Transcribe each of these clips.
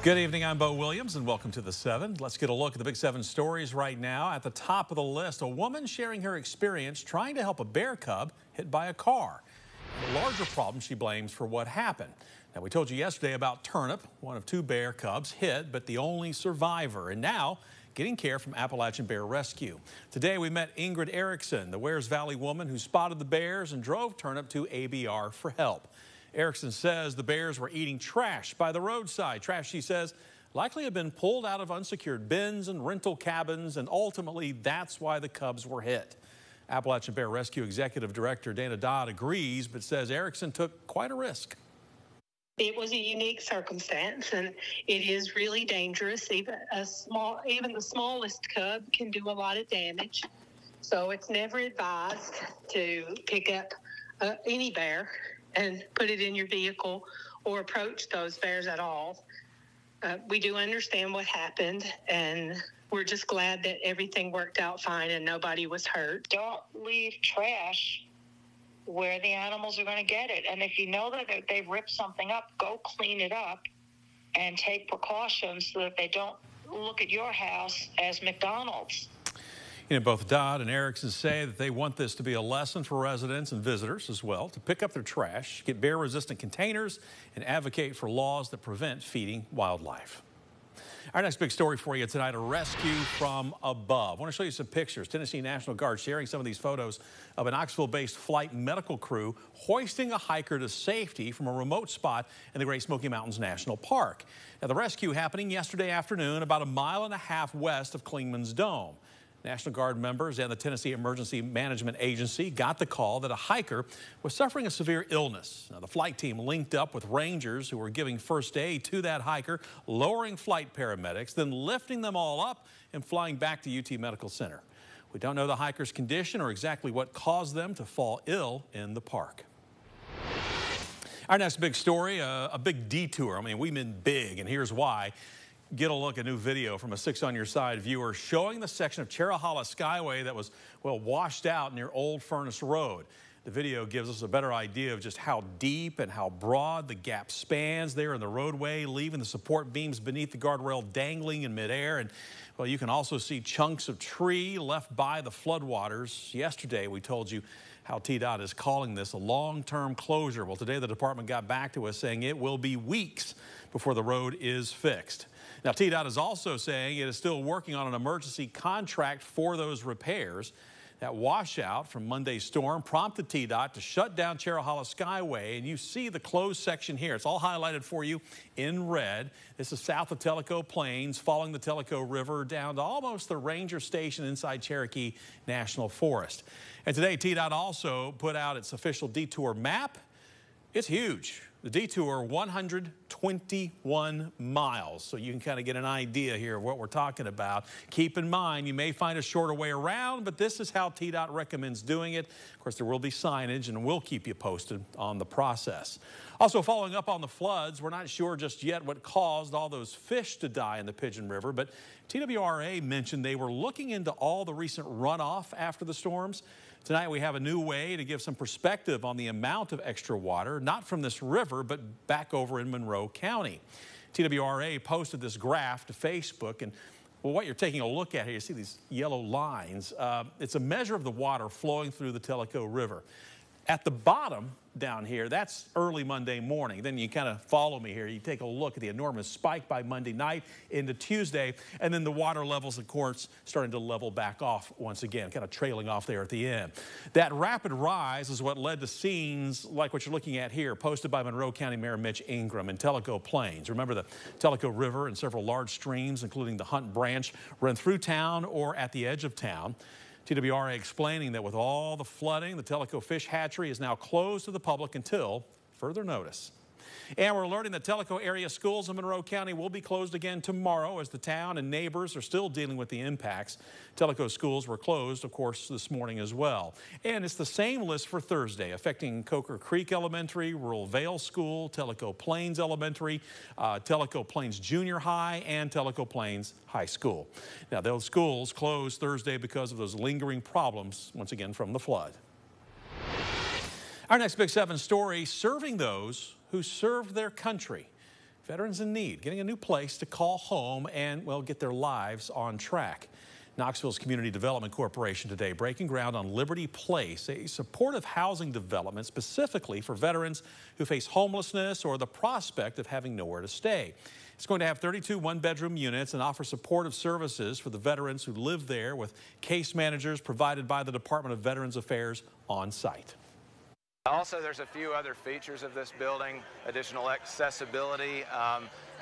Good evening, I'm Bo Williams and welcome to the 7. Let's get a look at the Big 7 stories right now. At the top of the list, a woman sharing her experience trying to help a bear cub hit by a car. A larger problem she blames for what happened. Now, we told you yesterday about Turnip, one of 2 bear cubs hit, but the only survivor, and now getting care from Appalachian Bear Rescue. Today, we met Ingrid Erickson, the Wares Valley woman who spotted the bears and drove Turnip to ABR for help. Erickson says the bears were eating trash by the roadside. Trash, she says, likely had been pulled out of unsecured bins and rental cabins, and ultimately that's why the cubs were hit. Appalachian Bear Rescue Executive Director Dana Dodd agrees, but says Erickson took quite a risk. It was a unique circumstance, and it is really dangerous. Even the smallest cub can do a lot of damage. So it's never advised to pick up any bear and put it in your vehicle or approach those bears at all. We do understand what happened, and we're just glad that everything worked out fine and nobody was hurt. Don't leave trash where the animals are going to get it. And if you know that they've ripped something up, go clean it up and take precautions so that they don't look at your house as McDonald's. You know, both Dodd and Erickson say that they want this to be a lesson for residents and visitors as well, to pick up their trash, get bear-resistant containers, and advocate for laws that prevent feeding wildlife. Our next big story for you tonight, a rescue from above. I want to show you some pictures. Tennessee National Guard sharing some of these photos of a Knoxville-based flight medical crew hoisting a hiker to safety from a remote spot in the Great Smoky Mountains National Park. Now, the rescue happening yesterday afternoon about 1.5 miles west of Clingman's Dome. National Guard members and the Tennessee Emergency Management Agency got the call that a hiker was suffering a severe illness. Now, the flight team linked up with rangers who were giving first aid to that hiker, lowering flight paramedics, then lifting them all up and flying back to UT Medical Center. We don't know the hiker's condition or exactly what caused them to fall ill in the park. Our next big story, a big detour. I mean, we meant big, and here's why. Get a look at new video from a 6 on Your Side viewer showing the section of Cherahalla Skyway that was, well, washed out near Old Furnace Road. The video gives us a better idea of just how deep and how broad the gap spans there in the roadway, leaving the support beams beneath the guardrail dangling in midair. And, well, you can also see chunks of tree left by the floodwaters. Yesterday, we told you how TDOT is calling this a long-term closure. Well, today the department got back to us saying it will be weeks before the road is fixed. Now, TDOT is also saying it is still working on an emergency contract for those repairs. That washout from Monday's storm prompted TDOT to shut down Cherahalla Skyway, and you see the closed section here. It's all highlighted for you in red. This is south of Tellico Plains, following the Tellico River down to almost the ranger station inside Cherokee National Forest. And today, TDOT also put out its official detour map. It's huge. The detour, 121 miles. So you can kind of get an idea here of what we're talking about. Keep in mind, you may find a shorter way around, but this is how TDOT recommends doing it. Of course, there will be signage, and we'll keep you posted on the process. Also, following up on the floods, we're not sure just yet what caused all those fish to die in the Pigeon River, but TWRA mentioned they were looking into all the recent runoff after the storms. Tonight, we have a new way to give some perspective on the amount of extra water, not from this river, but back over in Monroe County. TWRA posted this graph to Facebook, and well, what you're taking a look at here, you see these yellow lines. It's a measure of the water flowing through the Tellico River. At the bottom down here, that's early Monday morning. Then you kind of follow me here. You take a look at the enormous spike by Monday night into Tuesday, and then the water levels, of course, starting to level back off once again, kind of trailing off there at the end. That rapid rise is what led to scenes like what you're looking at here, posted by Monroe County Mayor Mitch Ingram in Tellico Plains. Remember, the Tellico River and several large streams, including the Hunt Branch, run through town or at the edge of town. TWRA explaining that with all the flooding, the Tellico Fish Hatchery is now closed to the public until further notice. And we're alerting that Tellico area schools in Monroe County will be closed again tomorrow as the town and neighbors are still dealing with the impacts. Tellico schools were closed, of course, this morning as well. And it's the same list for Thursday, affecting Coker Creek Elementary, Rural Vale School, Tellico Plains Elementary, Tellico Plains Junior High, and Tellico Plains High School. Now, those schools closed Thursday because of those lingering problems, once again, from the flood. Our next Big 7 story, serving those who served their country. Veterans in need, getting a new place to call home and, well, get their lives on track. Knoxville's Community Development Corporation today breaking ground on Liberty Place, a supportive housing development specifically for veterans who face homelessness or the prospect of having nowhere to stay. It's going to have 32 one-bedroom units and offer supportive services for the veterans who live there, with case managers provided by the Department of Veterans Affairs on site. Also, there's a few other features of this building: additional accessibility,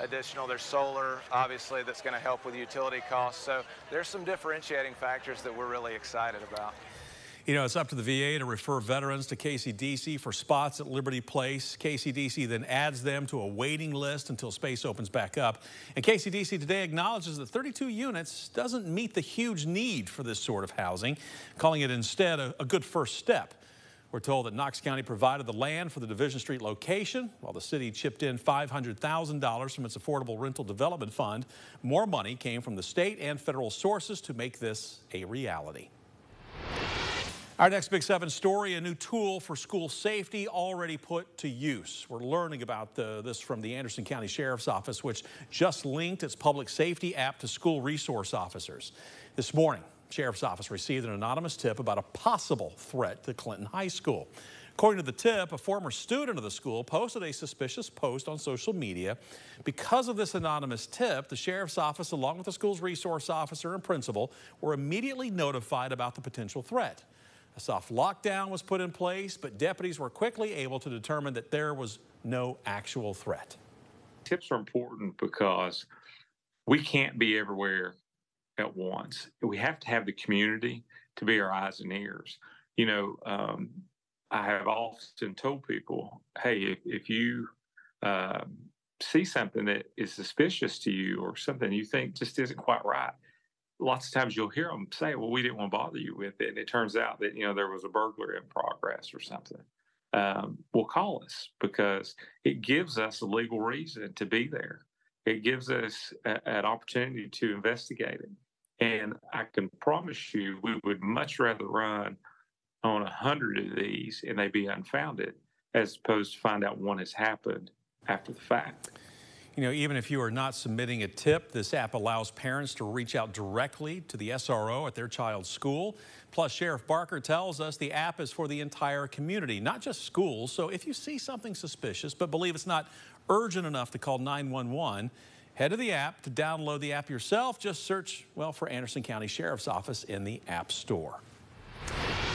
there's solar, obviously, that's going to help with utility costs. So there's some differentiating factors that we're really excited about. You know, it's up to the VA to refer veterans to KCDC for spots at Liberty Place. KCDC then adds them to a waiting list until space opens back up. And KCDC today acknowledges that 32 units doesn't meet the huge need for this sort of housing, calling it instead a good first step. We're told that Knox County provided the land for the Division Street location, while the city chipped in $500,000 from its Affordable Rental Development Fund. More money came from the state and federal sources to make this a reality. Our next Big 7 story: a new tool for school safety already put to use. We're learning about this from the Anderson County Sheriff's Office, which just linked its public safety app to school resource officers. This morning, Sheriff's Office received an anonymous tip about a possible threat to Clinton High School. According to the tip, a former student of the school posted a suspicious post on social media. Because of this anonymous tip, the Sheriff's Office, along with the school's resource officer and principal, were immediately notified about the potential threat. A soft lockdown was put in place, but deputies were quickly able to determine that there was no actual threat. Tips are important because we can't be everywhere at once. We have to have the community to be our eyes and ears. You know, I have often told people, hey, if you see something that is suspicious to you or something you think just isn't quite right, lots of times you'll hear them say, well, we didn't want to bother you with it. And it turns out that, you know, there was a burglary in progress or something. Well, call us, because it gives us a legal reason to be there. It gives us an opportunity to investigate it. And I can promise you, we would much rather run on 100 of these and they be unfounded, as opposed to find out one has happened after the fact. You know, even if you are not submitting a tip, this app allows parents to reach out directly to the SRO at their child's school. Plus, Sheriff Barker tells us the app is for the entire community, not just schools. So if you see something suspicious but believe it's not urgent enough to call 911, head to the app. To download the app yourself, just search, well, for Anderson County Sheriff's Office in the App Store.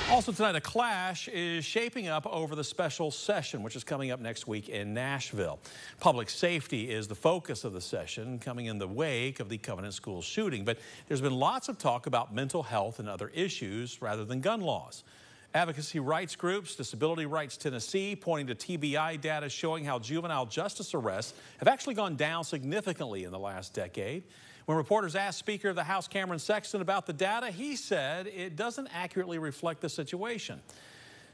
Also tonight, a clash is shaping up over the special session, which is coming up next week in Nashville. Public safety is the focus of the session, coming in the wake of the Covenant School shooting. But there's been lots of talk about mental health and other issues rather than gun laws. Advocacy rights groups, Disability Rights Tennessee, pointing to TBI data showing how juvenile justice arrests have actually gone down significantly in the last decade. When reporters asked Speaker of the House Cameron Sexton about the data, he said it doesn't accurately reflect the situation.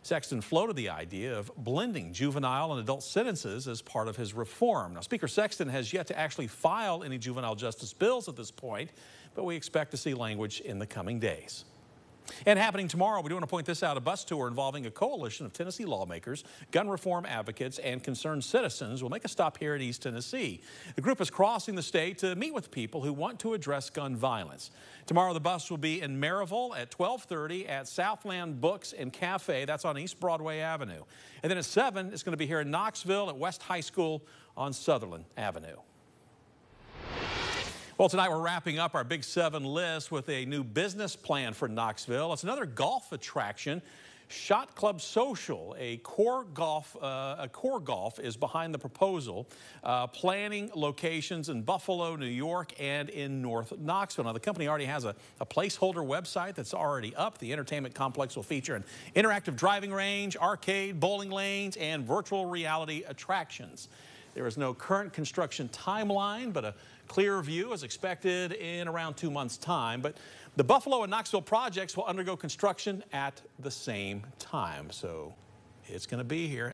Sexton floated the idea of blending juvenile and adult sentences as part of his reform. Now, Speaker Sexton has yet to actually file any juvenile justice bills at this point, but we expect to see language in the coming days. And happening tomorrow, we do want to point this out: a bus tour involving a coalition of Tennessee lawmakers, gun reform advocates, and concerned citizens will make a stop here in East Tennessee. The group is crossing the state to meet with people who want to address gun violence. Tomorrow, the bus will be in Maryville at 12:30 at Southland Books and Cafe. That's on East Broadway Avenue. And then at 7, it's going to be here in Knoxville at West High School on Sutherland Avenue. Well, tonight we're wrapping up our Big 7 list with a new business plan for Knoxville. It's another golf attraction. Shot Club Social, a core golf is behind the proposal, planning locations in Buffalo, New York, and in North Knoxville. Now, the company already has a placeholder website that's already up. The entertainment complex will feature an interactive driving range, arcade, bowling lanes, and virtual reality attractions. There is no current construction timeline, but a clear view is expected in around 2 months' time. But the Buffalo and Knoxville projects will undergo construction at the same time, so it's going to be here.